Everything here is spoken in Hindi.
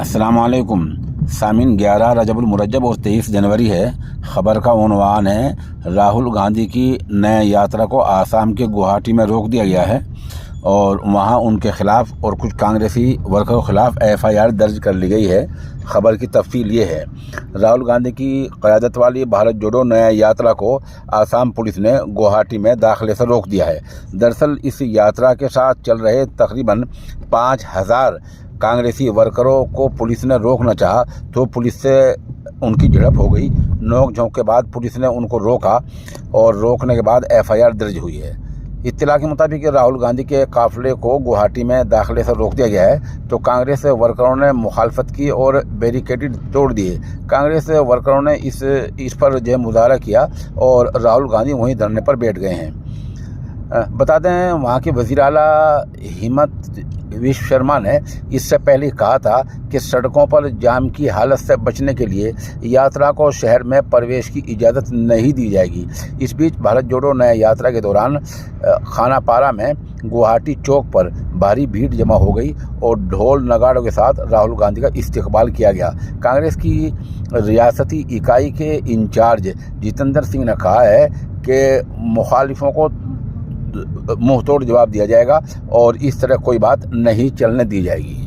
अस्सलामुअलैकुम सामीन। 11 रजबुल मुरज्जब और 23 जनवरी है। ख़बर का उन्वान है, राहुल गांधी की नए यात्रा को आसाम के गुवाहाटी में रोक दिया गया है और वहां उनके ख़िलाफ़ और कुछ कांग्रेसी वर्करों के ख़िलाफ़ FIR दर्ज कर ली गई है। ख़बर की तफसील ये है, राहुल गांधी की क़यादत वाली भारत जोड़ो नया यात्रा को आसाम पुलिस ने गुवाहाटी में दाखिले से रोक दिया है। दरअसल इस यात्रा के साथ चल रहे तकरीबन 5000 कांग्रेसी वर्करों को पुलिस ने रोकना चाहा तो पुलिस से उनकी झड़प हो गई। नोक झोंक के बाद पुलिस ने उनको रोका और रोकने के बाद FIR दर्ज हुई है। इत्तला के मुताबिक राहुल गांधी के काफिले को गुवाहाटी में दाखिले से रोक दिया गया है तो कांग्रेस वर्करों ने मुखालफत की और बैरिकेड तोड़ दिए। कांग्रेस वर्करों ने इस पर जो मुजाहरा किया और राहुल गांधी वहीं धरने पर बैठ गए हैं। बता दें, वहाँ के वज़ीर आला हिमंत विश्व शर्मा ने इससे पहले कहा था कि सड़कों पर जाम की हालत से बचने के लिए यात्रा को शहर में प्रवेश की इजाज़त नहीं दी जाएगी। इस बीच भारत जोड़ो नया यात्रा के दौरान खानापारा में गुवाहाटी चौक पर भारी भीड़ जमा हो गई और ढोल नगाड़ों के साथ राहुल गांधी का इस्तकबाल किया गया। कांग्रेस की रियासती इकाई के इंचार्ज जितेंद्र सिंह ने कहा है कि मुखालिफों को मुंह तोड़ जवाब दिया जाएगा और इस तरह कोई बात नहीं चलने दी जाएगी।